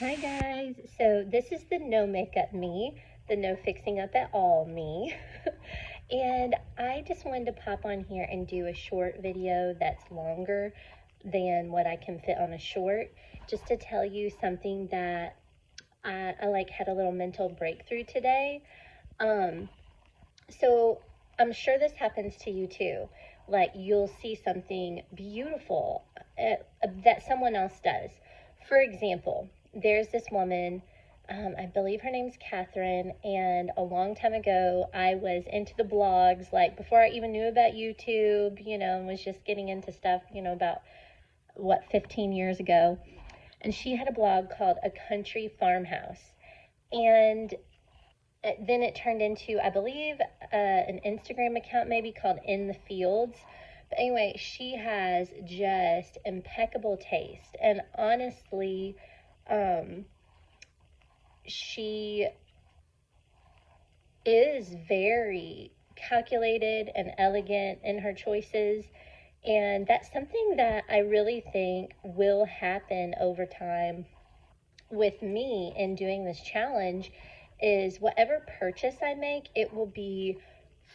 Hi guys, so this is the no makeup me, the no fixing up at all me. And I just wanted to pop on here and do a short video that's longer than what I can fit on a short, just to tell you something that I like had a little mental breakthrough today. Um, so I'm sure this happens to you too. Like you'll see something beautiful that someone else does. For example, there's this woman, I believe her name's Catherine, and a long time ago I was into the blogs, like before I even knew about YouTube, and was just getting into stuff, about 15 years ago. And she had a blog called A Country Farmhouse. And then it turned into, I believe, an Instagram account maybe called In the Fields. But anyway, she has just impeccable taste. And honestly, she is very calculated and elegant in her choices. And that's something that I really think will happen over time with me in doing this challenge is whatever purchase I make, it will be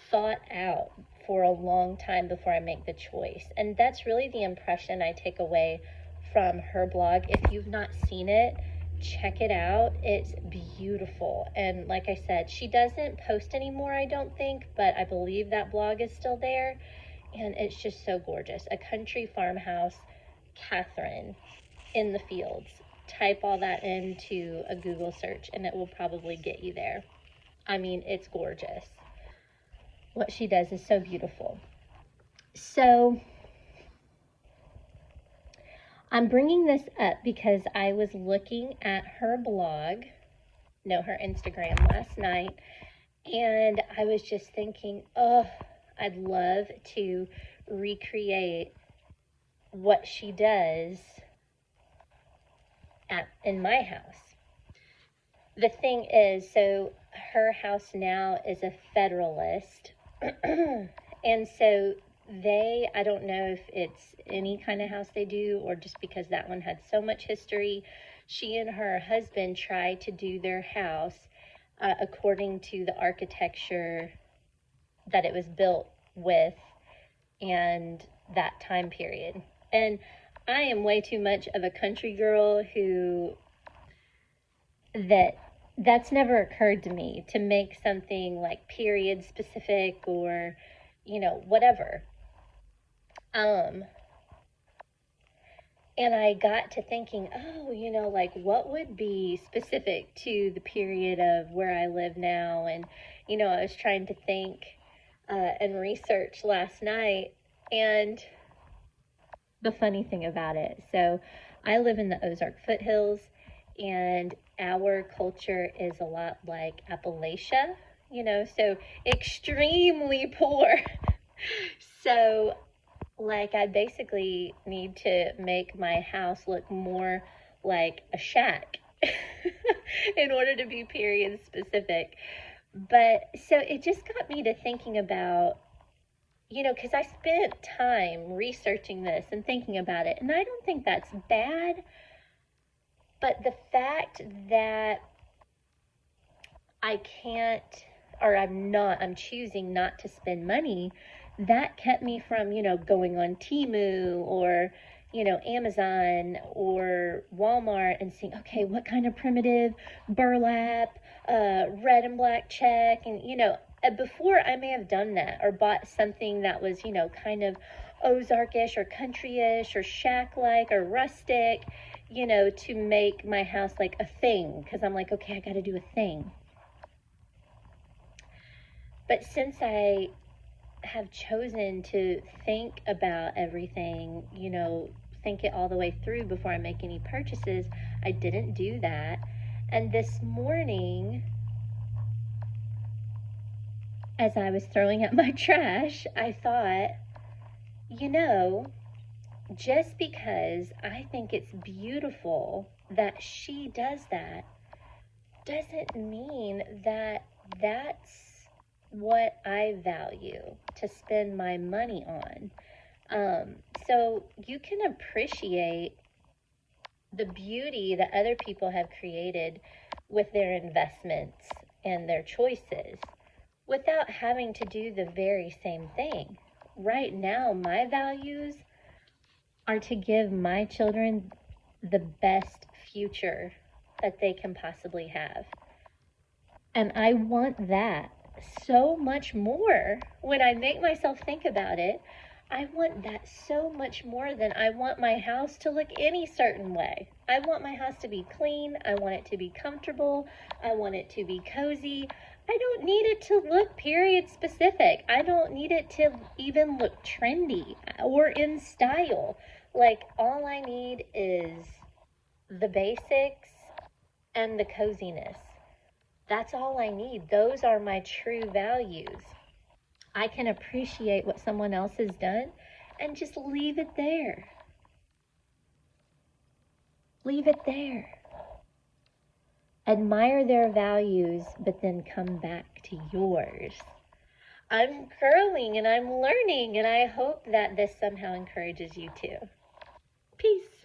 thought out for a long time before I make the choice. And that's really the impression I take away from her blog. If you've not seen it, check it out. It's beautiful. And like I said, she doesn't post anymore, I don't think, but I believe that blog is still there. And it's just so gorgeous. A Country Farmhouse, Catherine, in the Fields. Type all that into a Google search and it will probably get you there. I mean, it's gorgeous. What she does is so beautiful. So I'm bringing this up because I was looking at her blog, no, her Instagram last night, and I was just thinking, oh, I'd love to recreate what she does in my house. The thing is, so her house now is a Federalist. And so I don't know if it's any kind of house they do or just because that one had so much history. She and her husband tried to do their house according to the architecture that it was built with and that time period. And I am way too much of a country girl that's never occurred to me to make something like period specific or whatever. And I got to thinking, oh, like what would be specific to the period of where I live now. And I was trying to think and research last night. And the funny thing about it, so I live in the Ozark foothills, and our culture is a lot like Appalachia, so extremely poor. So, like, I basically need to make my house look more like a shack in order to be period specific. But so it just got me to thinking about, because I spent time researching this and thinking about it, and I don't think that's bad. But the fact that I can't, or I'm choosing not to spend money, that kept me from, going on Temu or, Amazon or Walmart and seeing, okay, what kind of primitive burlap, red and black check, and, before I may have done that or bought something that was, kind of Ozarkish or countryish or shack-like or rustic, to make my house like a thing, because I'm like, okay, I got to do a thing. But since I have chosen to think about everything, think it all the way through before I make any purchases, I didn't do that. And this morning, as I was throwing out my trash, I thought, just because I think it's beautiful that she does that, doesn't mean that that's what I value to spend my money on. So you can appreciate the beauty that other people have created with their investments and their choices without having to do the very same thing. Right now, my values are to give my children the best future that they can possibly have. And I want that so much more. When I make myself think about it, I want that so much more than I want my house to look any certain way. I want my house to be clean. I want it to be comfortable. I want it to be cozy. I don't need it to look period specific. I don't need it to even look trendy or in style. Like, all I need is the basics and the coziness. That's all I need. Those are my true values. I can appreciate what someone else has done and just leave it there. Leave it there. Admire their values, but then come back to yours. I'm growing and I'm learning, and I hope that this somehow encourages you too. Peace.